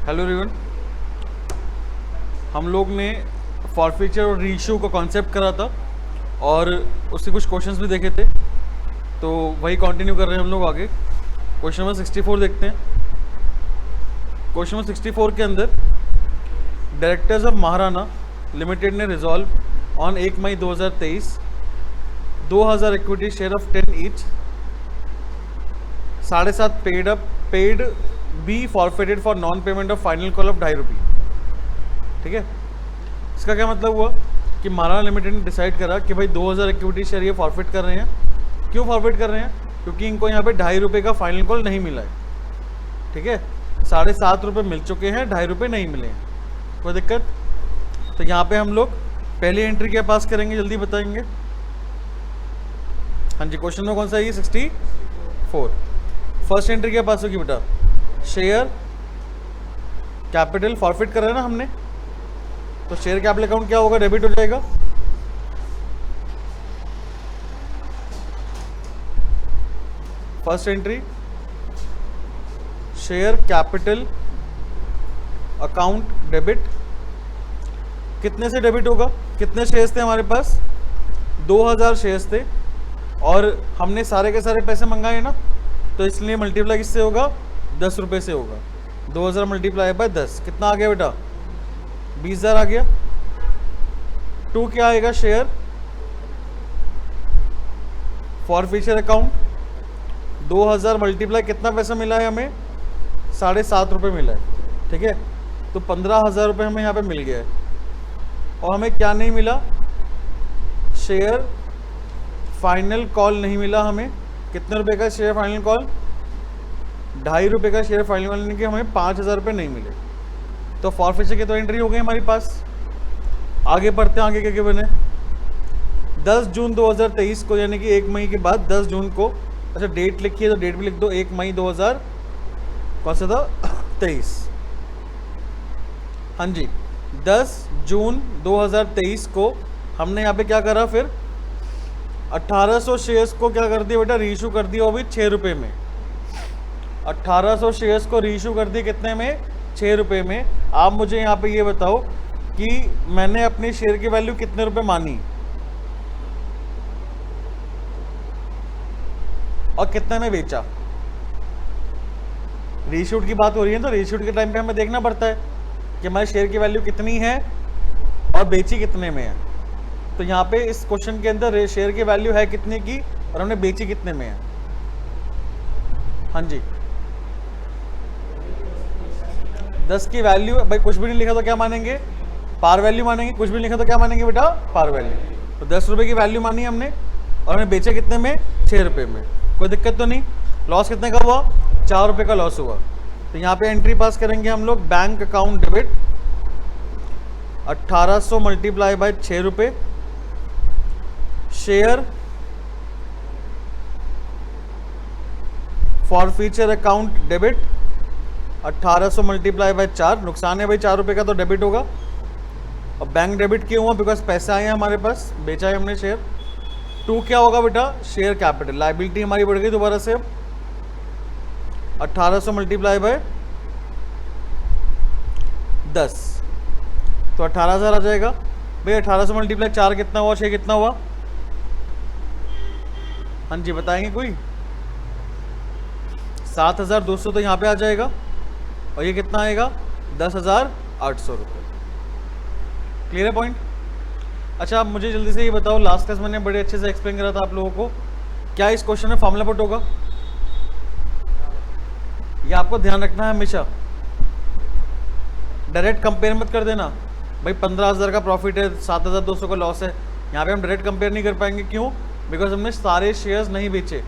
Hello everyone, हम लोग ने फॉरफीचर और रीइश्यू का कॉन्सेप्ट करा था और उससे कुछ क्वेश्चंस भी देखे थे, तो वही कंटिन्यू कर रहे हैं हम लोग आगे। क्वेश्चन नंबर 64 देखते हैं। क्वेश्चन नंबर 64 के अंदर डायरेक्टर्स ऑफ महाराणा लिमिटेड ने रिजॉल्व ऑन 1 मई 2023 2000 equity share of 10 each 7.5 paid be forfeited for non payment of final call of 2.5 रुपये। ठीक है, इसका क्या मतलब हुआ कि महाराणा लिमिटेड ने डिसाइड करा कि भाई 2000 इक्विटी शेयर ये फॉरफेट कर रहे हैं। क्यों फॉरफेट कर रहे हैं? क्योंकि इनको यहाँ पे 2.5 रुपये का फाइनल कॉल नहीं मिला है। ठीक है, 7.5 रुपये मिल चुके हैं, 2.5 रुपये नहीं मिले हैं। कोई दिक्कत? तो यहाँ पे हम लोग पहली एंट्री क्या पास करेंगे, जल्दी बताएंगे। हाँ जी, क्वेश्चन में कौन सा है ये? 64। फर्स्ट एंट्री क्या पास होगी बेटा? शेयर कैपिटल फॉरफिट कर रहे हैं ना हमने, तो शेयर कैपिटल अकाउंट क्या होगा? डेबिट हो जाएगा। First entry share capital account debit. कितने से डेबिट होगा? कितने शेयर्स थे हमारे पास? 2000 शेयर्स थे और हमने सारे के सारे पैसे मंगाए ना, तो इसलिए मल्टीप्लाई किससे होगा? 10 रुपये से होगा। 2000 मल्टीप्लाई बाय 10 कितना आ गया बेटा? 20,000 आ गया। 2 क्या आएगा? Share forfeiture account. 2000 मल्टीप्लाई कितना पैसा मिला है हमें? 7.5 रुपये मिला है। ठीक है, तो 15,000 रुपये हमें यहाँ पे मिल गया है। और हमें क्या नहीं मिला? शेयर फाइनल कॉल नहीं मिला हमें। कितने रुपए का शेयर फाइनल कॉल? 2.5 रुपये का शेयर फाइनल कॉल, यानी कि हमें 5,000 रुपये नहीं मिले। तो फॉरफीचर की तो एंट्री हो गई हमारे पास। आगे बढ़ते हैं, आगे क्या क्या बने? 10 जून 2023 को, यानी कि 1 मई के बाद 10 जून को, अच्छा डेट लिखिए तो डेट भी लिख दो, 1 मई 2000 कौन सा था? 23। हाँ जी, 10 जून 2023 को हमने यहाँ पे क्या करा? फिर 1800 शेयर्स को क्या कर दिया बेटा? रीइशू कर दिया, वो भी 6 रुपये में। 1800 शेयर्स को रीइशू कर दिए कितने में? 6 रुपये में। आप मुझे यहाँ पे ये बताओ कि मैंने अपनी शेयर की वैल्यू कितने रुपए मानी और कितने में बेचा? रीशूट की बात हो रही है, तो रीशूट के टाइम पे हमें देखना पड़ता है कि हमारे शेयर की वैल्यू कितनी है और बेची कितने में है। तो यहाँ पे इस क्वेश्चन के अंदर शेयर की वैल्यू है कितने की और हमने बेची कितने में है? हाँ जी, 10 की वैल्यू। भाई कुछ भी नहीं लिखा तो क्या मानेंगे? पार वैल्यू मानेंगे। कुछ भी नहीं लिखा तो क्या मानेंगे बेटा? Par value. तो 10 रुपये की वैल्यू मानी हमने और हमने बेचे कितने में? 6 रुपये में। कोई दिक्कत तो नहीं? लॉस कितने का हुआ? 4 रुपये का लॉस हुआ। तो यहाँ पे एंट्री पास करेंगे हम लोग, bank account debit 1800 multiply by 6 रुपये। Share forfeiture account debit 1800 multiply by 4। नुकसान है भाई 4 रुपये का, तो डेबिट होगा। और बैंक डेबिट क्यों हुआ? बिकॉज पैसे आए हैं हमारे पास, बेचा है हमने शेयर। 2 क्या होगा बेटा? Share capital. लाइबिलिटी हमारी बढ़ गई दोबारा से। अब 1800 मल्टीप्लाई बाय 10, तो 18,000 आ जाएगा। भाई 1800 मल्टीप्लाई 4 कितना हुआ? 6 कितना हुआ? हाँ जी, बताएंगे कोई? 7,200 तो यहाँ पे आ जाएगा और ये कितना आएगा? 10,800 रुपये। क्लियर है पॉइंट? अच्छा, आप मुझे जल्दी से ये बताओ, लास्ट क्लास मैंने बड़े अच्छे से एक्सप्लेन करा था आप लोगों को, क्या इस क्वेश्चन में फॉर्मूला पुट होगा? ये आपको ध्यान रखना है हमेशा। डायरेक्ट कंपेयर मत कर देना। भाई 15,000 का प्रॉफिट है, 7,200 का लॉस है, यहाँ पे हम डायरेक्ट कंपेयर नहीं कर पाएंगे। क्यों? बिकॉज हमने सारे शेयर्स नहीं बेचे।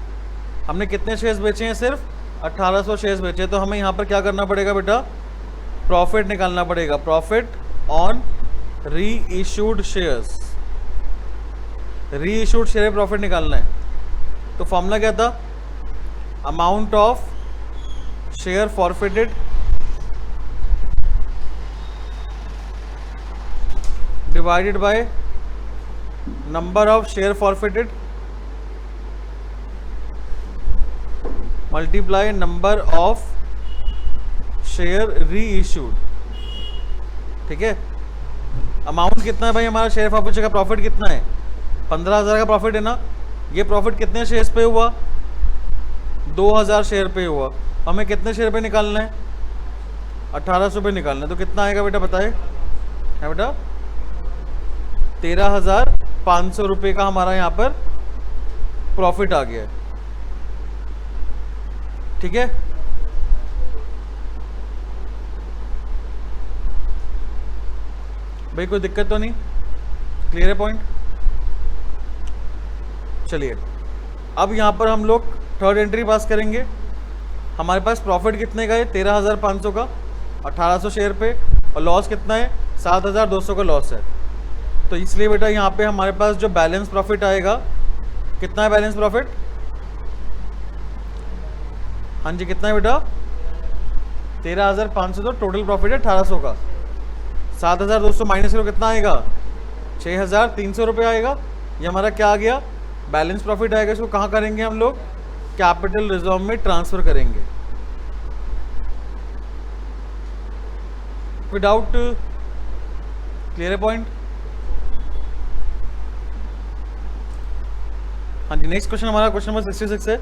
हमने कितने शेयर्स बेचे हैं? सिर्फ 1800 शेयर्स बेचे। तो हमें यहाँ पर क्या करना पड़ेगा बेटा? प्रॉफिट निकालना पड़ेगा। प्रॉफिट ऑन री इशूड शेयर्स। री इशूड शेयर प्रॉफिट निकालना है। तो फॉर्मूला क्या था? Amount of share forfeited divided by number of share forfeited multiply number of share री इश्यूड, ठीक है। अमाउंट कितना है भाई हमारा शेयर फॉरफिचर का, प्रॉफिट कितना है 15,000 का प्रॉफिट है ना। ये प्रॉफिट कितने शेयर्स पे हुआ, 2,000 शेयर पे हुआ। हमें कितने शेयर पे निकालना है, 1800 पे निकालना है। तो कितना आएगा बेटा बताए, है बेटा 13,500 रुपये का हमारा यहाँ पर प्रॉफिट आ गया है, ठीक है। भाई कोई दिक्कत तो नहीं, क्लियर है पॉइंट। चलिए अब यहाँ पर हम लोग थर्ड एंट्री पास करेंगे। हमारे पास प्रॉफिट कितने का है 13,500 का 1800 शेयर पे, और लॉस कितना है 7,200 का लॉस है। तो इसलिए बेटा यहाँ पे हमारे पास जो बैलेंस प्रॉफिट आएगा, कितना है बैलेंस प्रॉफिट, हाँ जी कितना है बेटा 13,500। तो टोटल प्रॉफिट है 1800 का, 7,200 माइनस करो कितना आएगा 6,300 रुपये आएगा। ये हमारा क्या आ गया, बैलेंस प्रॉफिट आएगा। इसको कहाँ करेंगे हम लोग, कैपिटल रिजर्व में ट्रांसफर करेंगे। Without clear point. हाँ जी नेक्स्ट क्वेश्चन हमारा क्वेश्चन नंबर 66 है।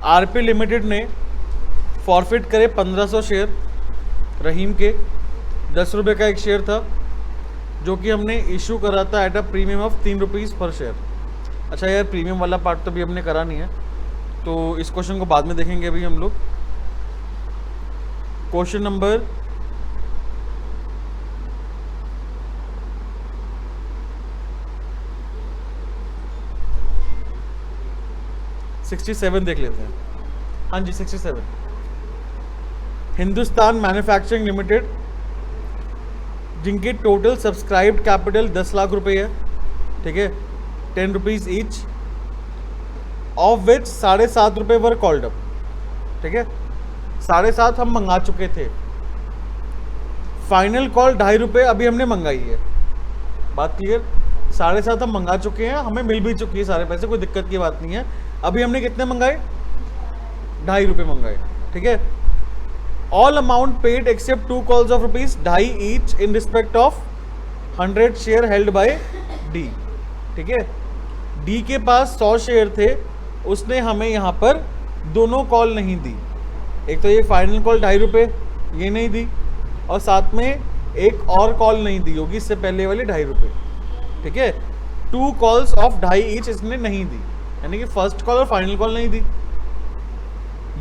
आरपी लिमिटेड ने फॉरफिट करे 1500 शेयर रहीम के, 10 रुपये का एक शेयर था जो कि हमने इशू करा था at a premium of 3 rupees पर शेयर। अच्छा यार प्रीमियम वाला पार्ट तो भी हमने करा नहीं है, तो इस क्वेश्चन को बाद में देखेंगे अभी हम लोग। क्वेश्चन नंबर 67 देख लेते हैं। हाँ जी 67। हिंदुस्तान मैन्युफैक्चरिंग लिमिटेड जिनकी टोटल सब्सक्राइब्ड कैपिटल 10 लाख रुपए है, ठीक है, 10 रुपीज़ ईच, ऑफ विच 7.5 रुपये वर कॉल्ड अप, ठीक है। 7.5 हम मंगा चुके थे, फाइनल कॉल 2.5 रुपये अभी हमने मंगाई है। बात क्लियर, 7.5 हम मंगा चुके हैं, हमें मिल भी चुकी है सारे पैसे, कोई दिक्कत की बात नहीं है। अभी हमने कितने मंगाए 2.5 रुपये मंगाए, ठीक है। All amount paid except 2 calls of ₹2.5 each in respect of 100 share held by D, ठीक है। डी के पास 100 शेयर थे, उसने हमें यहाँ पर दोनों कॉल नहीं दी। एक तो ये फाइनल कॉल 2.5 रुपये ये नहीं दी, और साथ में एक और कॉल नहीं दी होगी इससे पहले वाली 2.5 रुपये, ठीक है। 2 कॉल्स ऑफ 2.5 ईच इसने नहीं दी, यानी कि फर्स्ट कॉल और फाइनल कॉल नहीं दी।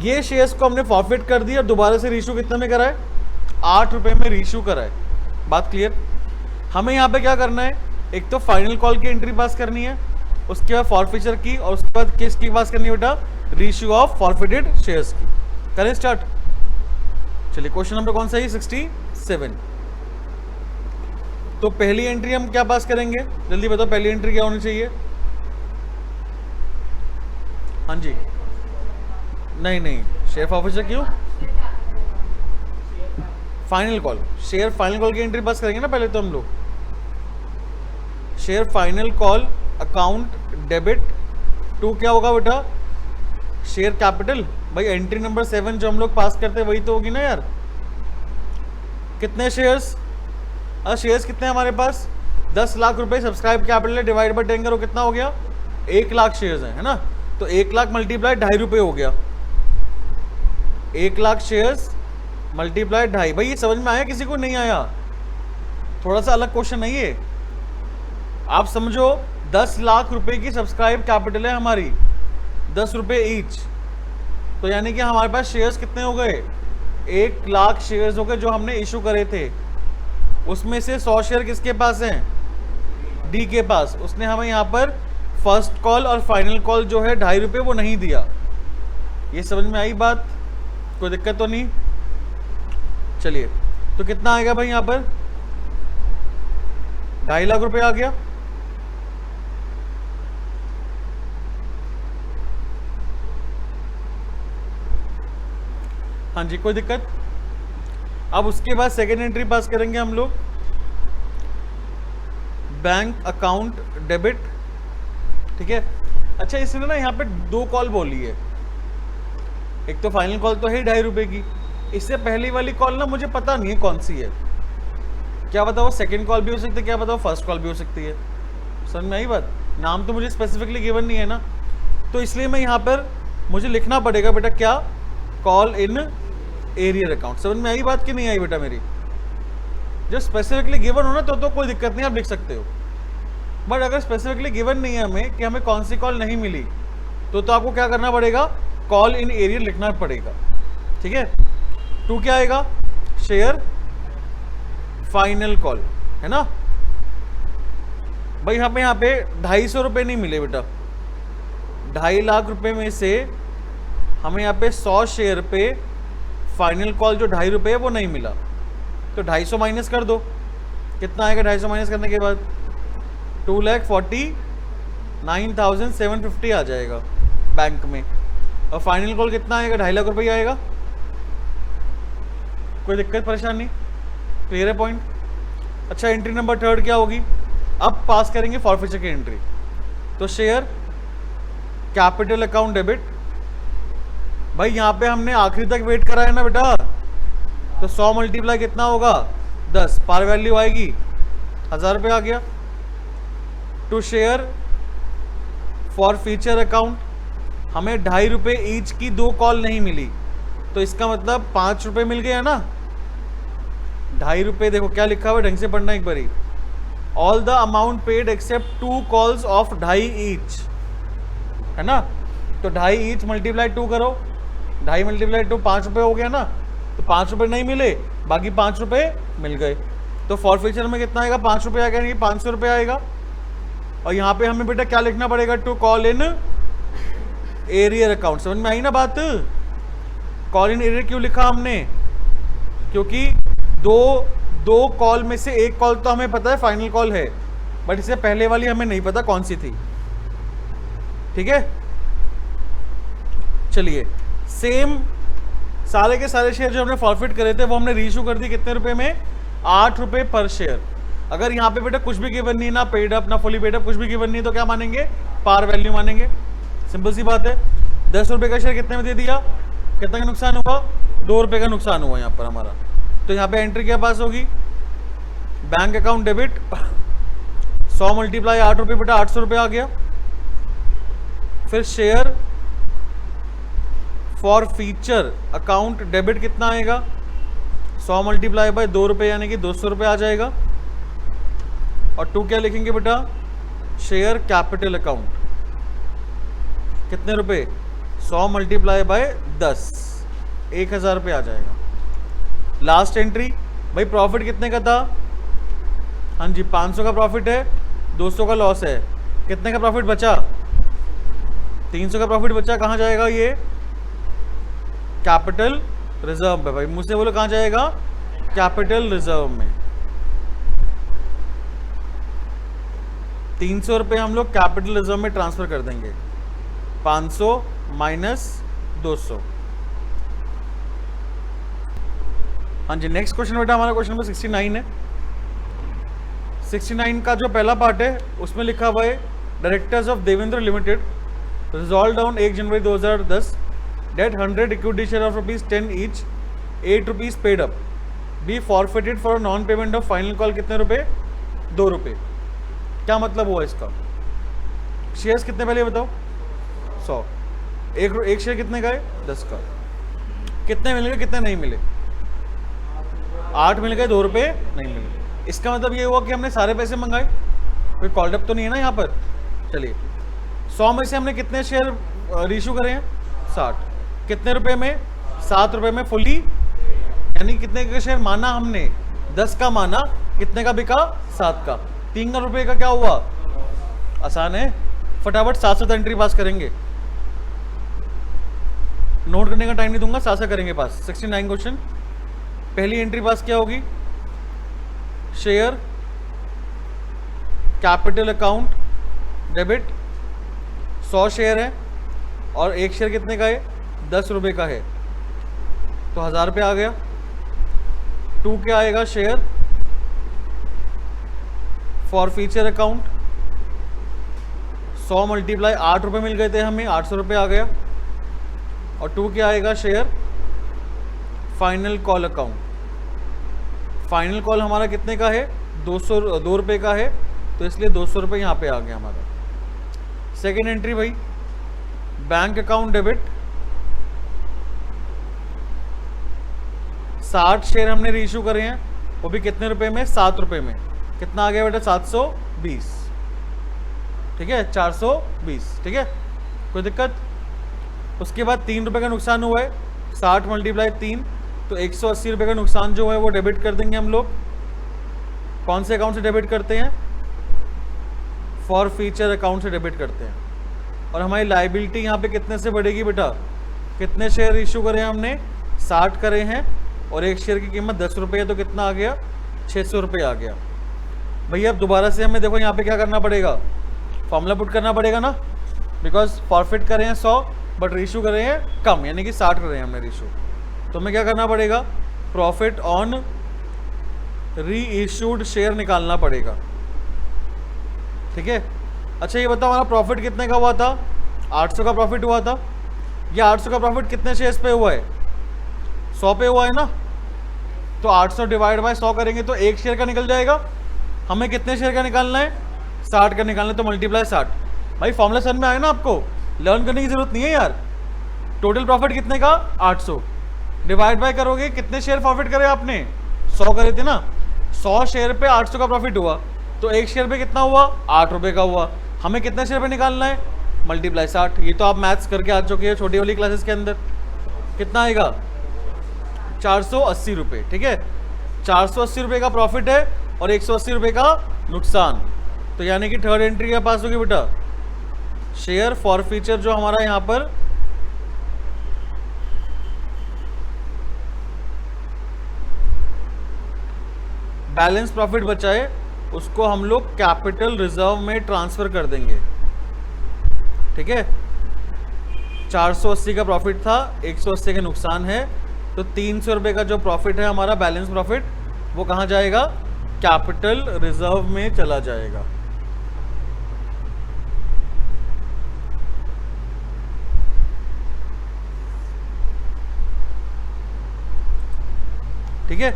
ये शेयर्स को हमने फॉरफिट कर दिया और दोबारा से रीशू कितने में कराए 8 रुपये में रीशू कराए। बात क्लियर। हमें यहाँ पे क्या करना है, एक तो फाइनल कॉल की एंट्री पास करनी है, उसके बाद फॉरफिचर की, और उसके बाद किसकी पास करनी है बेटा, रीशू ऑफ फॉरफिटेड शेयर्स की। करें स्टार्ट। चलिए क्वेश्चन नंबर कौन सा है 67। तो पहली एंट्री हम क्या पास करेंगे, जल्दी बताओ पहली एंट्री क्या होनी चाहिए। हाँ जी नहीं शेयर फॉरफिचर क्यों, final call, share final call की एंट्री पास करेंगे ना पहले तो हम लोग। Share final call account debit to क्या होगा बेटा, शेयर कैपिटल। भाई एंट्री नंबर 7 जो हम लोग पास करते हैं वही तो होगी ना यार। कितने शेयर्स, शेयर्स कितने हैं हमारे पास 10 लाख रुपए सब्सक्राइब कैपिटल है, डिवाइड बाय 10 करो कितना हो गया 1 लाख शेयर्स हैं, है ना। तो 1 लाख मल्टीप्लाई 2.5 रुपये हो गया, 1 लाख शेयर्स मल्टीप्लाई 2.5। भाई ये समझ में आया किसी को, नहीं आया, थोड़ा सा अलग क्वेश्चन है ये। आप समझो 10 लाख रुपए की सब्सक्राइब कैपिटल है हमारी, 10 रुपये ईच, तो यानी कि हमारे पास शेयर्स कितने हो गए 1 लाख शेयर्स हो गए जो हमने इशू करे थे। उसमें से 100 शेयर किसके पास हैं, डी के पास। उसने हमें यहाँ पर फर्स्ट कॉल और फाइनल कॉल जो है 2.5 रुपये वो नहीं दिया। ये समझ में आई बात, कोई दिक्कत तो नहीं। चलिए तो कितना आएगा भाई यहाँ पर 2.5 लाख रुपए आ गया। हाँ जी कोई दिक्कत। अब उसके बाद सेकेंड एंट्री पास करेंगे हम लोग, बैंक अकाउंट डेबिट, ठीक है। अच्छा इसने ना यहाँ पे 2 कॉल बोली है, एक तो फाइनल कॉल तो है 2.5 रुपये की, इससे पहली वाली कॉल ना मुझे पता नहीं है कौन सी है, क्या पता वो सेकंड कॉल भी हो सकती है, क्या पता वो फर्स्ट कॉल भी हो सकती है। समझ में आई बात? नाम तो मुझे स्पेसिफिकली गिवन नहीं है ना, तो इसलिए मैं यहाँ पर मुझे लिखना पड़ेगा बेटा क्या, कॉल इन एरियर अकाउंट। समझ में आई बात कि नहीं आई बेटा मेरी? जब स्पेसिफिकली गिवन हो ना तो कोई दिक्कत नहीं, आप लिख सकते हो। बट अगर स्पेसिफिकली गिवन नहीं है हमें कि हमें कौन सी कॉल नहीं मिली, तो आपको क्या करना पड़ेगा, कॉल इन एरियर लिखना पड़ेगा। ठीक है, 2 क्या आएगा, शेयर फाइनल कॉल, है ना भाई। हमें यहाँ पे 250 रुपये नहीं मिले बेटा, 2.5 लाख रुपए में से हमें यहाँ पे 100 शेयर पे फाइनल कॉल जो 2.5 रुपये है वो नहीं मिला, तो 250 माइनस कर दो, कितना आएगा 250 माइनस करने के बाद, 2,49,750 आ जाएगा बैंक में। और फाइनल कॉल कितना आएगा, 2.5 लाख रुपये आएगा। कोई दिक्कत परेशानी नहीं, क्लियर है पॉइंट? अच्छा, एंट्री नंबर 3 क्या होगी, अब पास करेंगे फॉरफीचर की एंट्री। तो शेयर कैपिटल अकाउंट डेबिट, भाई यहाँ पे हमने आखिरी तक वेट करा है ना बेटा, तो 100 मल्टीप्लाई कितना होगा 10, पार वैल्यू आएगी 1000 रुपये आ गया। To share forfeiture account, हमें 2.5 रुपये ईच की 2 कॉल नहीं मिली, तो इसका मतलब 5 रुपये मिल गया ना। 2.5 रुपये, देखो क्या लिखा हुआ है, ढंग से पढ़ना एक बारी। All the amount paid except 2 calls of 2.5 each, है ना। तो 2.5 ईच मल्टीप्लाई 2 करो, 2.5 मल्टीप्लाई 2 5 रुपये हो गया ना, तो 5 रुपये नहीं मिले, बाकी 5 रुपये मिल गए। तो फॉरफीचर में कितना आएगा, 5 रुपये आएगा, नहीं 500 रुपये आएगा। और यहाँ पे हमें बेटा क्या लिखना पड़ेगा, to call in arrear account. समझ में आई ना बात? कॉल इन एरियर क्यों लिखा हमने, क्योंकि दो कॉल में से एक कॉल तो हमें पता है फाइनल कॉल है, बट इससे पहले वाली हमें नहीं पता कौन सी थी। ठीक है, चलिए सेम सारे के सारे शेयर जो हमने फॉरफिट करे थे वो हमने रीइशू कर दी कितने रुपए में, 8 रुपये पर शेयर। अगर यहाँ पे बेटा कुछ भी गिवन नहीं, ना पेड अप ना फुली पेड अप, कुछ भी गिवन नहीं, तो क्या मानेंगे, पार वैल्यू मानेंगे। सिंपल सी बात है। 10 रुपये का शेयर कितने में दे दिया, कितना का नुकसान हुआ, 2 रुपये का नुकसान हुआ यहाँ पर हमारा। तो यहाँ पे एंट्री क्या पास होगी, बैंक अकाउंट डेबिट 100 मल्टीप्लाई 8 रुपये बेटा 800 रुपये आ गया। फिर share forfeiture account debit कितना आएगा, 100 मल्टीप्लाई बाय 2 रुपये यानी कि 200 रुपये आ जाएगा। और 2 क्या लिखेंगे बेटा, शेयर कैपिटल अकाउंट कितने रुपए, 100 मल्टीप्लाई बाय 10, 1000 रुपये आ जाएगा। लास्ट एंट्री भाई प्रॉफिट कितने का था, हाँ जी 500 का प्रॉफिट है, 200 का लॉस है, कितने का प्रॉफिट बचा, 300 का प्रॉफिट बचा। कहाँ जाएगा ये, कैपिटल रिजर्व में। भाई मुझसे बोलो कहाँ जाएगा, कैपिटल रिजर्व में। 300 रुपये हम लोग कैपिटल रिजर्व में ट्रांसफर कर देंगे, 500 माइनस 200। हाँ जी नेक्स्ट क्वेश्चन बेटा हमारा क्वेश्चन नंबर 69 है। 69 का जो पहला पार्ट है उसमें लिखा हुआ है, directors of Devendra limited resolved on 1 January 2010 date 100 equity share of ₹10 each, 8 rupees paid up be forfeited for non payment of final call कितने रुपए, 2 रुपये। क्या मतलब हुआ इसका, शेयर्स कितने पहले बताओ, 100, एक शेयर कितने का है, 10 का। कितने मिलेंगे कितने नहीं मिले, 8 मिल गए, 2 रुपये नहीं मिले। इसका मतलब ये हुआ कि हमने सारे पैसे मंगाए, कोई कॉल्ड अप तो नहीं है ना यहाँ पर। चलिए 100 में से हमने कितने शेयर रीइशू करे हैं, 60। कितने रुपए में, 7 रुपये में फुली, यानी कितने का शेयर माना हमने, 10 का माना, कितने का बिका, 7 का। 3 रुपये का क्या हुआ, आसान है, फटाफट 700 एंट्री पास करेंगे, नोट करने का टाइम नहीं दूंगा, 700 करेंगे पास। 69 क्वेश्चन, पहली एंट्री पास क्या होगी, share capital account debit 100 share है और एक शेयर कितने का है, 10 रुपये का है, तो 1000 रुपये आ गया। 2 क्या आएगा, share forfeiture account 100 multiply 8 रुपये मिल गए थे हमें, 800 रुपये आ गया। और 2 क्या आएगा, share final call account, final call हमारा कितने का है, 2 रुपये का है, तो इसलिए 200 रुपये यहाँ पे आ गया हमारा। सेकेंड एंट्री भाई, बैंक अकाउंट डेबिट, 60 शेयर हमने रीइशू करे हैं, वो भी कितने रुपए में, 7 रुपये में। कितना आ गया बेटा, 720, ठीक है, 420, ठीक है, कोई दिक्कत। उसके बाद 3 रुपये का नुकसान हुआ है, 60 × 3, तो 180 रुपये का नुकसान जो है वो डेबिट कर देंगे हम लोग। कौन से अकाउंट से डेबिट करते हैं, फॉर फ्यूचर अकाउंट से डेबिट करते हैं। और हमारी लाइबिलिटी यहाँ पे कितने से बढ़ेगी बेटा, कितने शेयर इशू करे हैं हमने, 60 करे हैं, और एक शेयर की कीमत 10 रुपये है, तो कितना आ गया, 600 रुपये आ गया। भैया अब दोबारा से हमें देखो यहाँ पे क्या करना पड़ेगा, फॉर्मूला पुट करना पड़ेगा ना, बिकॉज फॉरफिट करे हैं 100 बट रीइशू करे हैं कम, यानी कि 60 करे हैं हमने रीइशू। तो हमें क्या करना पड़ेगा, प्रॉफिट ऑन री इशूड शेयर निकालना पड़ेगा, ठीक है। अच्छा ये बताओ हमारा प्रॉफिट कितने का हुआ था, 800 का प्रॉफिट हुआ था। ये 800 का प्रॉफिट कितने शेयर्स पे हुआ है, 100 पे हुआ है ना, तो 800 डिवाइड बाय 100 करेंगे तो एक शेयर का निकल जाएगा। हमें कितने शेयर का निकालना है, 60 का निकालना है, तो मल्टीप्लाई 60। भाई फॉर्मूला समझ में आया ना आपको, लर्न करने की जरूरत नहीं है यार। टोटल प्रॉफिट कितने का, 800, डिवाइड बाय करोगे कितने शेयर प्रॉफिट करे आपने, 100 करे थे ना, 100 शेयर पे 800 का प्रॉफिट हुआ, तो एक शेयर पे कितना हुआ, 8 रुपये का हुआ। हमें कितने शेयर पे निकालना है, मल्टीप्लाई 60। ये तो आप मैथ्स करके आ चुके हैं छोटी वाली क्लासेस के अंदर। कितना आएगा, 480 रुपये, ठीक है। 480 रुपये का प्रॉफिट है और 180 रुपये का नुकसान, तो यानी कि थर्ड एंट्री क्या पास होगी बेटा, शेयर फॉर फ्यूचर जो हमारा यहाँ पर बैलेंस प्रॉफिट बचा है, उसको हम लोग कैपिटल रिजर्व में ट्रांसफर कर देंगे, ठीक है। 480 का प्रॉफिट था, 180 का नुकसान है, तो 300 रुपये का जो प्रॉफिट है हमारा बैलेंस प्रॉफिट, वो कहाँ जाएगा, कैपिटल रिजर्व में चला जाएगा। ठीक है,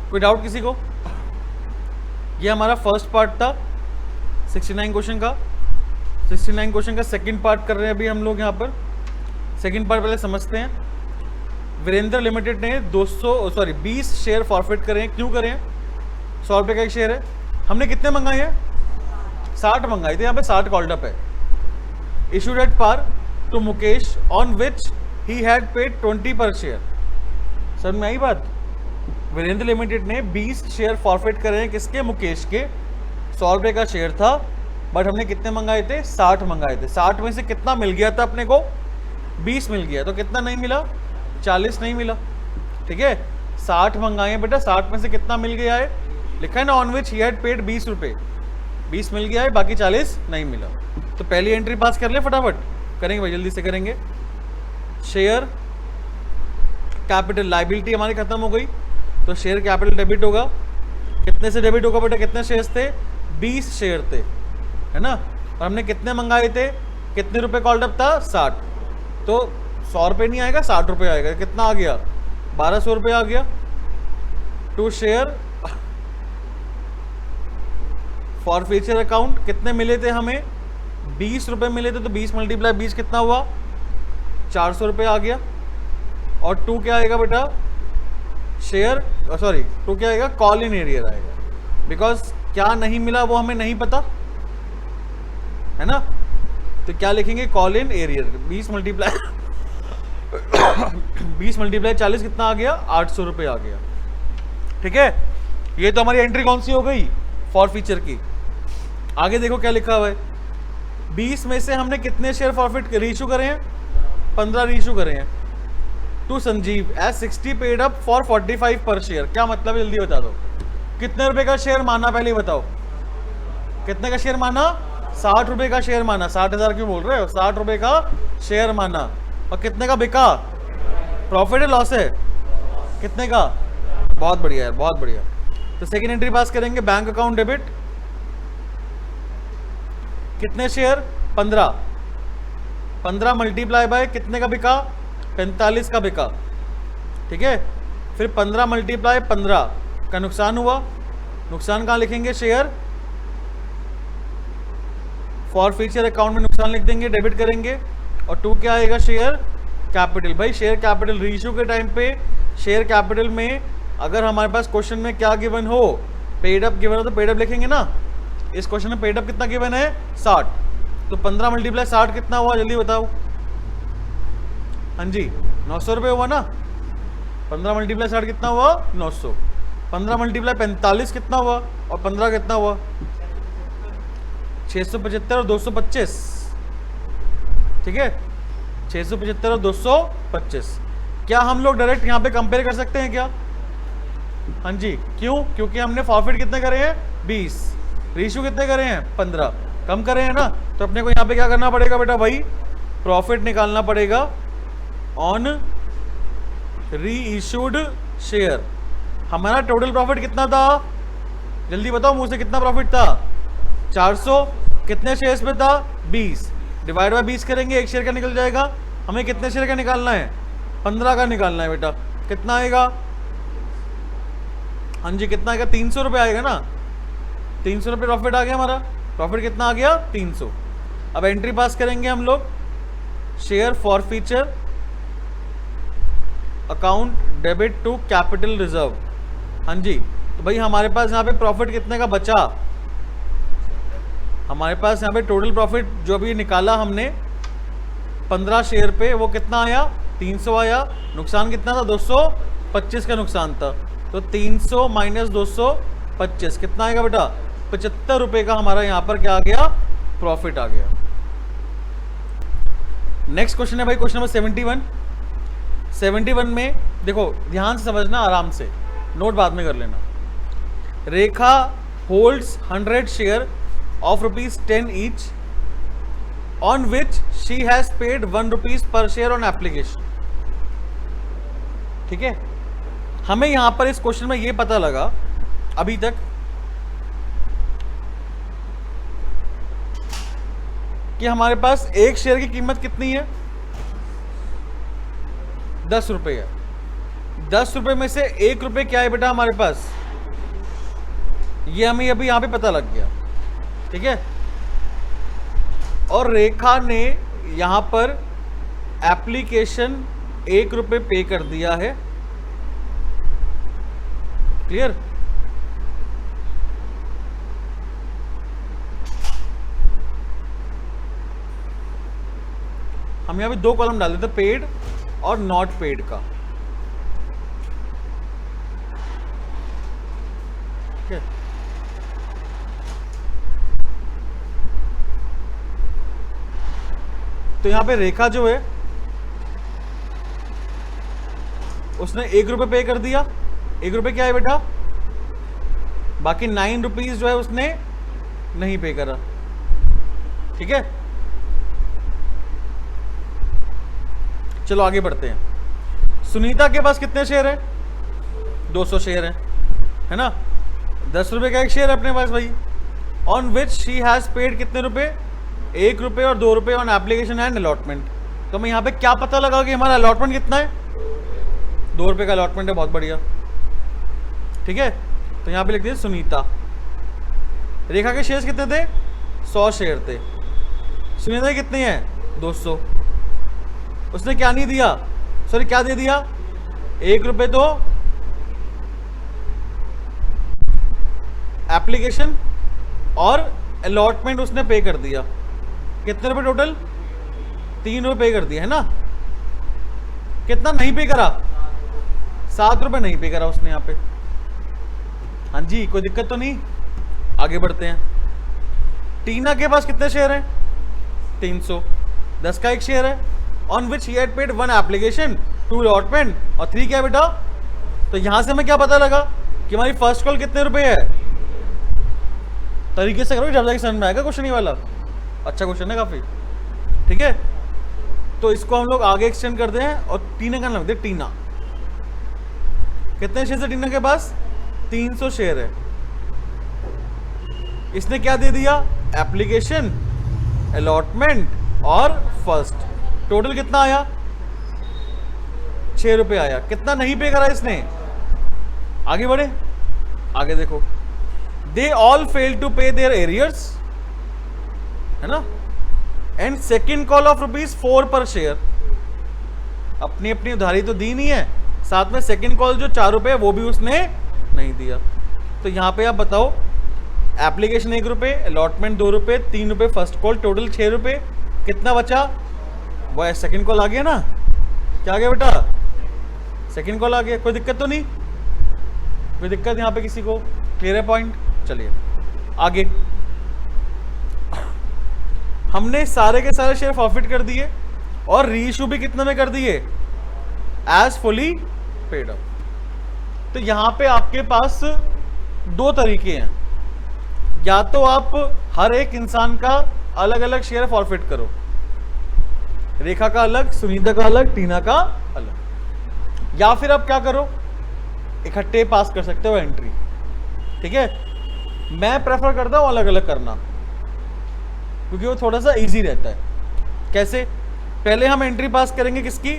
कोई डाउट किसी को। ये हमारा फर्स्ट पार्ट था 69 क्वेश्चन का। 69 क्वेश्चन का सेकंड पार्ट कर रहे हैं अभी हम लोग यहाँ पर। सेकंड पार्ट पहले समझते हैं। वीरेंद्र लिमिटेड ने 20 शेयर फॉरफिट करे हैं। क्यों करें, 100 रुपये का एक शेयर है। हमने कितने मंगाए हैं, 60 मंगाए थे, यहाँ पे 60 कॉल्ड अप है। Issued at par to Mukesh on which he had paid 20 per share. समझ में आई बात। वीरेंद्र लिमिटेड ने 20 शेयर फॉरफिट करे हैं, किसके, मुकेश के। 100 रुपये का शेयर था, बट हमने कितने मंगाए थे, 60 मंगाए थे। 60 में से कितना मिल गया था अपने को, 20 मिल गया, तो कितना नहीं मिला, 40 नहीं मिला। ठीक है, 60 मंगाए हैं बेटा, 60 में से कितना मिल गया है, लिखा है ना on which he had paid 20 रुपये, 20 मिल गया है, बाकी 40 नहीं मिला। तो पहली एंट्री पास कर ले फटाफट, करेंगे भाई, जल्दी से करेंगे। शेयर कैपिटल लाइबिलिटी हमारी खत्म हो गई, तो शेयर कैपिटल डेबिट होगा। कितने से डेबिट होगा बेटा, कितने शेयर्स थे, 20 शेयर थे, है ना। और हमने कितने मंगाए थे, कितने रुपए कॉल्ड अप था, 60। तो 100 रुपये नहीं आएगा, 60 रुपये आएगा। कितना आ गया, 1200 रुपये आ गया। To share forfeiture account कितने मिले थे हमें, 20 रुपये मिले थे, तो 20 × 20 कितना हुआ, 400 रुपये आ गया। और टू क्या आएगा बेटा, शेयर टू क्या आएगा, कॉल इन एरियर आएगा। बिकॉज क्या नहीं मिला वो हमें नहीं पता, है ना। तो क्या लिखेंगे, कॉल इन एरियर। 20 × 40 कितना आ गया, 800 रुपये आ गया। ठीक है, ये तो हमारी एंट्री कौन सी हो गई, फॉर फ्यूचर की। आगे देखो क्या लिखा हुआ है। 20 में से हमने कितने शेयर फॉरफिट रीइशू करे हैं, 15 रीइशू करे हैं। To Sanjeev as 60 paid up for 45 per share. क्या मतलब है, जल्दी बता दो। कितने रुपए का शेयर माना, पहले बताओ। कितने का शेयर माना, 60 रुपए का शेयर माना। 60,000 क्यों बोल रहे हो, 60 रुपए का शेयर माना। और कितने का बिका, प्रॉफिट है लॉस है, कितने का, बहुत बढ़िया है, बहुत बढ़िया। तो सेकेंड एंट्री पास करेंगे, बैंक अकाउंट डेबिट। कितने शेयर, 15 × कितने का बिका, 45 का बिका। ठीक है। फिर 15 मल्टीप्लाई 15 का नुकसान हुआ, नुकसान कहाँ लिखेंगे, शेयर फॉर फ्यूचर अकाउंट में नुकसान लिख देंगे, डेबिट करेंगे। और 2 क्या आएगा, शेयर कैपिटल। भाई शेयर कैपिटल रीइश्यू के टाइम पे शेयर कैपिटल में अगर हमारे पास क्वेश्चन में क्या गिवन हो, पेड अप गिवन हो तो पेड अप लिखेंगे ना। इस क्वेश्चन में पेड अप कितना गिवन है, 60। तो 15 मल्टीप्लाई 60 कितना हुआ, जल्दी बताओ। हाँ जी 900 रुपये हुआ ना। 15 मल्टीप्लाई 60 कितना हुआ, 900। 15 मल्टीप्लाई 45 कितना हुआ, और 15 कितना हुआ, 675 और 225। ठीक है, 675 और 225। क्या हम लोग डायरेक्ट यहाँ पे कंपेयर कर सकते हैं क्या? हाँ जी, क्यों? क्योंकि हमने फॉरफिट कितने करे हैं, 20। रीइश्यू कितने करे हैं, 15। कम करे हैं ना, तो अपने को यहाँ पे क्या करना पड़ेगा बेटा भाई, प्रॉफिट निकालना पड़ेगा ऑन रीइश्यूड शेयर। हमारा टोटल प्रॉफिट कितना था, जल्दी बताओ मुझसे, कितना प्रॉफिट था, 400। कितने शेयर्स पे था, 20। डिवाइड बाय 20 करेंगे, एक शेयर का निकल जाएगा। हमें कितने शेयर का निकालना है, 15 का निकालना है बेटा। कितना आएगा, हाँ जी कितना आएगा, 300 रुपये आएगा ना। 300 रुपये प्रॉफिट आ गया हमारा। प्रॉफिट कितना आ गया, 300। अब एंट्री पास करेंगे हम लोग, share forfeiture account debit to capital reserve. हाँ जी, तो भाई हमारे पास यहाँ पे प्रॉफिट कितने का बचा, हमारे पास यहाँ पे टोटल प्रॉफिट जो भी निकाला हमने 15 शेयर पे, वो कितना आया, 300 आया। नुकसान कितना था, 225 का नुकसान था। तो 300 माइनस 225 कितना आएगा बेटा, 75 रुपये का हमारा यहाँ पर क्या आ गया, प्रॉफिट आ गया। नेक्स्ट क्वेश्चन है भाई क्वेश्चन नंबर 71। 71 में देखो ध्यान से समझना, आराम से नोट बाद में कर लेना। रेखा holds 100 share of ₹10 each on which she has paid ₹1 per share on application। ठीक है, हमें यहां पर इस क्वेश्चन में यह पता लगा अभी तक कि हमारे पास एक शेयर की कीमत कितनी है, 10 रुपये है। 10 रुपये में से 1 रुपये क्या है बेटा हमारे पास, ये हमें अभी यहां पे पता लग गया। ठीक है, और रेखा ने यहां पर एप्लीकेशन 1 रुपये पे कर दिया है। क्लियर, हम यहां पे 2 कॉलम डाल देते, पेड और नॉट पेड का। ठीक है, तो यहां पे रेखा जो है उसने 1 रुपये पे कर दिया। 1 रुपये क्या है बेटा, बाकी 9 रुपीज जो है उसने नहीं पे करा। ठीक है, चलो आगे बढ़ते हैं। सुनीता के पास कितने शेयर है, 200 शेयर है ना। 10 रुपये का एक शेयर है अपने पास भाई, on which she has paid कितने रुपए, 1 रुपये और 2 रुपये ऑन एप्लीकेशन एंड अलॉटमेंट। तो मैं यहाँ पे क्या पता लगा कि हमारा अलॉटमेंट कितना है, 2 रुपये का अलॉटमेंट है, बहुत बढ़िया। ठीक है, तो यहाँ पे लिख दिया सुनीता। रेखा के शेयर्स कितने थे, 100 शेयर थे। सुनीता के कितने हैं, 200। उसने क्या नहीं दिया, सॉरी क्या दे दिया, 1 रुपये तो एप्लीकेशन और अलॉटमेंट उसने पे कर दिया। कितने रुपए टोटल, 3 रुपये पे कर दिया है ना। कितना नहीं पे करा, 7 रुपये नहीं पे करा उसने यहाँ पे। हाँ जी, कोई दिक्कत तो नहीं, आगे बढ़ते हैं। टीना के पास कितने शेयर हैं, 300। 10 का एक शेयर है, on which he had paid 1 application 2 allotment और 3 क्या है बेटा। तो यहां से हमें क्या पता लगा कि हमारी फर्स्ट कॉल कितने रुपए है। तरीके से करो जब जाके समझ में आएगा क्वेश्चन ये वाला, अच्छा क्वेश्चन है काफी। ठीक है, तो इसको हम लोग आगे एक्सटेंड करते हैं और टीना का नाम दे, टीना। कितने शेयर है टीना के पास, 300 शेयर है। इसने क्या दे दिया, एप्लीकेशन, अलॉटमेंट और फर्स्ट। टोटल कितना आया, ₹6 आया। कितना नहीं पे करा इसने? आगे बढ़े, आगे देखो, दे ऑल फेल टू पे देयर एरियर्स, है ना, एंड सेकेंड कॉल ऑफ ₹4 पर शेयर। अपनी अपनी उधारी तो दी नहीं है, साथ में सेकेंड कॉल जो ₹4 वो भी उसने नहीं दिया। तो यहां पे आप बताओ, application ₹1, allotment ₹2, ₹3 first call, total ₹6, कितना बचा? वो सेकेंड कॉल आ गया ना, क्या आ गया बेटा? सेकेंड कॉल आ गया। कोई दिक्कत तो नहीं? कोई दिक्कत यहाँ पे किसी को? क्लियर है पॉइंट? चलिए आगे। हमने सारे के सारे शेयर फॉरफिट कर दिए और रीइश्यू भी कितने में कर दिए? As fully paid up. तो यहां पे आपके पास दो तरीके हैं, या तो आप हर एक इंसान का अलग अलग शेयर फॉरफिट करो, रेखा का अलग, सुनीता का अलग, टीना का अलग, या फिर आप क्या करो, इकट्ठे पास कर सकते हो एंट्री। ठीक है, मैं प्रेफर करता हूं अलग अलग करना, क्योंकि वो थोड़ा सा इजी रहता है। कैसे? पहले हम एंट्री पास करेंगे किसकी?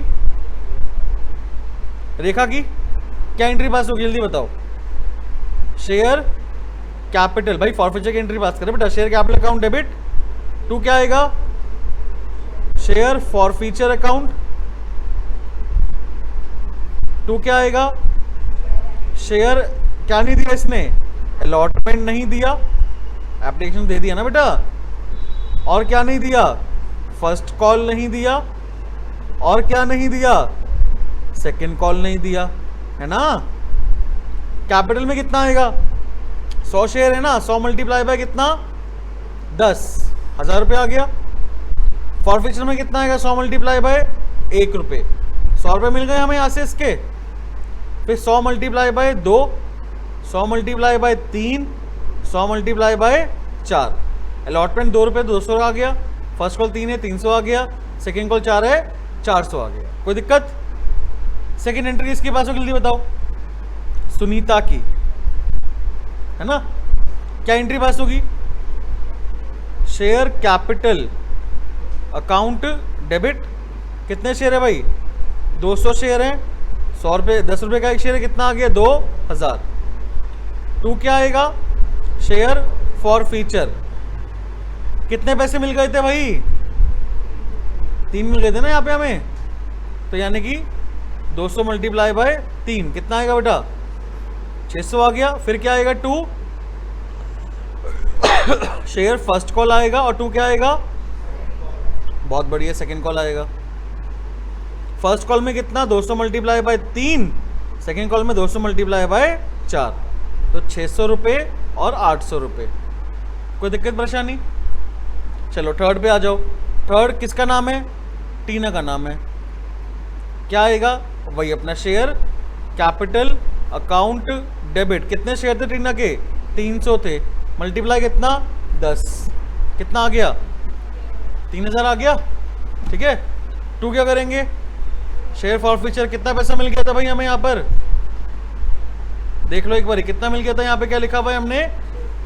रेखा की। क्या एंट्री पास होगी जल्दी बताओ? शेयर कैपिटल, भाई फॉरफिचर की एंट्री पास करें बेटा। Share capital account debit to क्या आएगा? शेयर फॉरफीचर अकाउंट टू क्या आएगा? शेयर क्या नहीं दिया इसने? अलॉटमेंट नहीं दिया, एप्लीकेशन दे दिया ना बेटा। और क्या नहीं दिया? फर्स्ट कॉल नहीं दिया, और क्या नहीं दिया? सेकंड कॉल नहीं दिया, है ना। कैपिटल में कितना आएगा? 100 शेयर है ना, 100 मल्टीप्लाई बाय कितना? 10, ₹1000 आ गया। फॉरफिचर में कितना आएगा? 100 मल्टीप्लाई बाय ₹1, ₹100 मिल गए हमें यहां से इसके। फिर 100 multiply by 2, 100 multiply by 3, 100 multiply by 4। Allotment ₹2 200 आ गया, फर्स्ट कॉल 3 है 300 आ गया, सेकेंड कॉल 4 है 400 आ गया। कोई दिक्कत? सेकेंड एंट्री किसके पास होगी जल्दी बताओ? सुनीता की, है ना। क्या एंट्री पास होगी? Share capital account debit. कितने शेयर है भाई? 200 शेयर है, ₹100, ₹10 का एक शेयर है, कितना आ गया? 2000। टू क्या आएगा? Share for feature. कितने पैसे मिल गए थे भाई? 3 मिल गए थे ना यहाँ पे हमें, तो यानी कि 200 मल्टीप्लाई बाय 3 कितना आएगा बेटा? 600 आ गया। फिर क्या आएगा? 2 शेयर फर्स्ट कॉल आएगा, और 2 क्या आएगा? बहुत बढ़िया, सेकंड कॉल आएगा। फर्स्ट कॉल में कितना? 200 मल्टीप्लाई बाय 3, सेकंड कॉल में 200 मल्टीप्लाई बाय 4, तो ₹600 और ₹800। कोई दिक्कत परेशानी? चलो थर्ड पे आ जाओ। थर्ड किसका नाम है? टीना का नाम है। क्या आएगा? वही अपना शेयर कैपिटल अकाउंट डेबिट। कितने शेयर थे टीना के? 300 थे, मल्टीप्लाई कितना? 10, कितना आ गया? 3000 आ गया। ठीक है। टू क्या करेंगे? Share forfeiture. कितना पैसा मिल गया था भाई हमें यहाँ पर? देख लो एक बार, कितना मिल गया था यहाँ पे? क्या लिखा हुआ है हमने?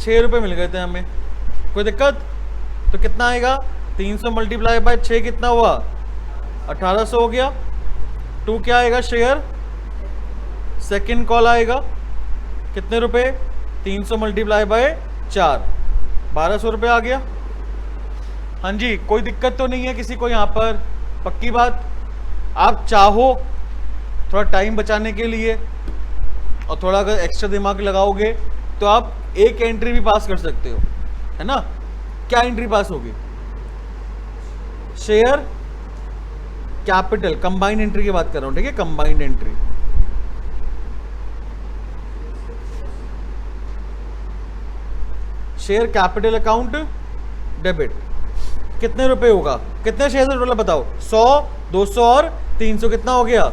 ₹6 मिल गए थे हमें। कोई दिक्कत? तो कितना आएगा? 300 मल्टीप्लाई बाय 6 कितना हुआ? 1800 हो गया। टू क्या आएगा? शेयर सेकंड कॉल आएगा, कितने रुपए? 300 मल्टीप्लाई बाय 4, ₹1200 आ गया। हाँ जी, कोई दिक्कत तो नहीं है किसी को यहाँ पर? पक्की बात? आप चाहो थोड़ा टाइम बचाने के लिए और थोड़ा अगर एक्स्ट्रा दिमाग लगाओगे तो आप एक एंट्री भी पास कर सकते हो, है ना। क्या एंट्री पास होगी? शेयर कैपिटल, कंबाइंड एंट्री की बात कर रहा हूं, ठीक है, combined entry. Share capital account debit. कितने रुपए होगा? कितने शेयर टोटल बताओ? 100, 200 और 300, कितना हो गया?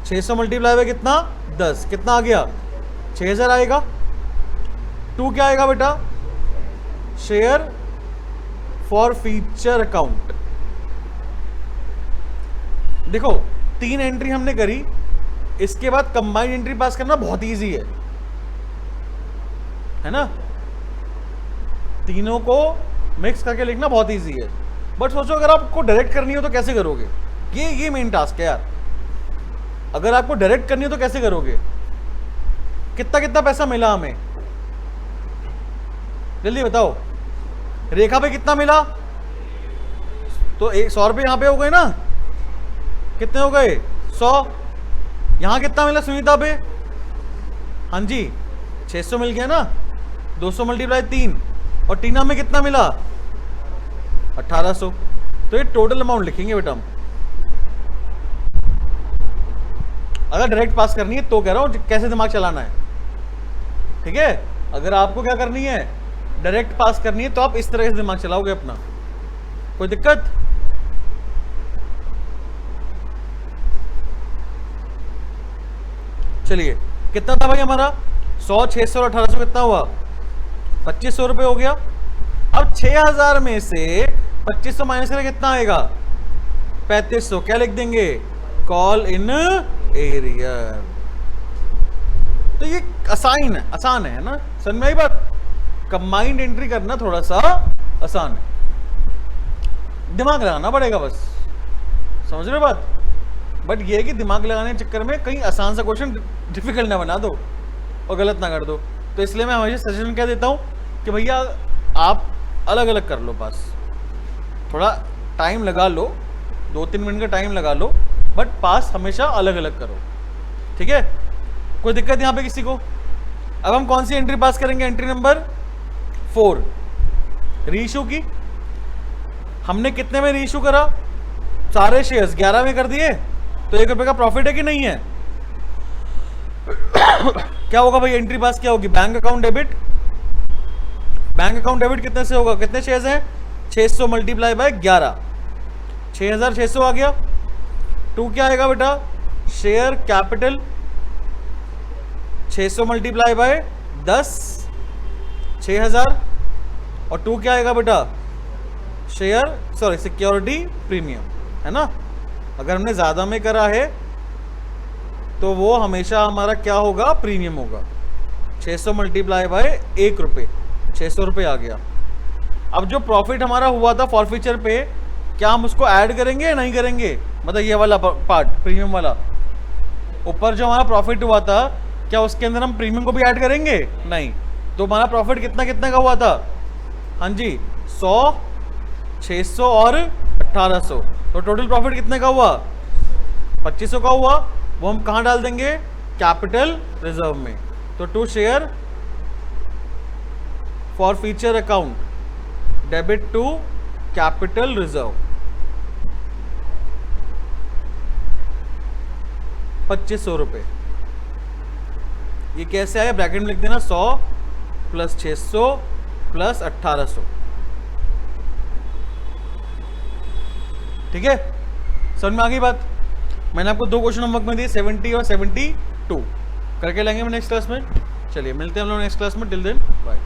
600 मल्टीप्लाई बाय कितना? 10, कितना आ गया? 6000 आएगा। टू क्या आएगा बेटा? Share forfeiture account. देखो 3 एंट्री हमने करी, इसके बाद कंबाइंड एंट्री पास करना बहुत इजी है ना। तीनों को मिक्स करके लिखना बहुत इजी है, बट सोचो अगर आपको डायरेक्ट करनी हो तो कैसे करोगे? ये मेन टास्क है यार। अगर आपको डायरेक्ट करनी है तो कैसे करोगे? कितना कितना पैसा मिला हमें, जल्दी बताओ। रेखा पे कितना मिला? तो 100 रुपये यहाँ पे हो गए ना, कितने हो गए? 100। यहाँ कितना मिला सुनीता पे? हाँ जी 600 मिल गया ना, 200 मल्टीप्लाई 3, और टीना में कितना मिला? 1800। तो ये टोटल अमाउंट लिखेंगे बेटा हम। अगर डायरेक्ट पास करनी है तो कह रहा हूं कैसे दिमाग चलाना है, ठीक है। अगर आपको क्या करनी है, डायरेक्ट पास करनी है, तो आप इस तरह से दिमाग चलाओगे अपना। कोई दिक्कत? चलिए कितना था भाई हमारा? 100, 600 और 1800 कितना हुआ? 2500 रुपए हो गया। अब 6000 में से 2500 माइनस करें कितना आएगा? 3500। क्या लिख देंगे? Call in arrear. तो ये आसान है ना, समझ में आई बात? कंबाइंड एंट्री करना थोड़ा सा आसान है, दिमाग लगाना पड़ेगा बस, समझ रहे बात? बट ये है कि दिमाग लगाने के चक्कर में कहीं आसान सा क्वेश्चन डिफिकल्ट ना बना दो और गलत ना कर दो। तो इसलिए मैं हमेशा सजेशन क्या देता हूँ कि भैया आप अलग अलग कर लो, बस थोड़ा टाइम लगा लो, 2-3 मिनट का टाइम लगा लो, बट पास हमेशा अलग अलग करो, ठीक है। कोई दिक्कत यहाँ पे किसी को? अब हम कौन सी एंट्री पास करेंगे? एंट्री नंबर 4, रीइशू की। हमने कितने में रीइशू करा? सारे शेयर्स 11 में कर दिए, तो 1 रुपये का प्रॉफिट है कि नहीं है? क्या होगा भाई एंट्री पास? क्या होगी? Bank account debit. Bank account debit कितने से होगा? कितने शेयर्स हैं? 600 मल्टीप्लाई बाय 11, 6600 आ गया। 2 क्या आएगा बेटा? शेयर कैपिटल 600 मल्टीप्लाई बाय 10, 6000, और 2 क्या आएगा बेटा? सिक्योरिटी प्रीमियम, है ना। अगर हमने ज्यादा में करा है तो वो हमेशा हमारा क्या होगा? प्रीमियम होगा। 600 मल्टीप्लाई बाय 1 रुपये, 600 रुपये आ गया। अब जो प्रॉफिट हमारा हुआ था फॉरफीचर पे, क्या हम उसको ऐड करेंगे या नहीं करेंगे? मतलब ये वाला पार्ट प्रीमियम वाला, ऊपर जो हमारा प्रॉफिट हुआ था, क्या उसके अंदर हम प्रीमियम को भी ऐड करेंगे? नहीं। तो हमारा प्रॉफिट कितना कितना का हुआ था? हाँ जी 100, 600 और 1800, तो टोटल प्रॉफिट कितने का हुआ? 2500 का हुआ। वो हम कहाँ डाल देंगे? कैपिटल रिजर्व में। तो to share forfeiture account, debit to capital reserve, 2500 रुपये। ये कैसे आया? ब्रैकेट में लिख देना 100 प्लस 600 प्लस 1800, ठीक है। समझ में आ गई बात? मैंने आपको 2 क्वेश्चन होमवर्क में दिए, 70 और 72 करके लेंगे नेक्स्ट क्लास में। चलिए मिलते हैं हम लोग नेक्स्ट क्लास में। Till then bye.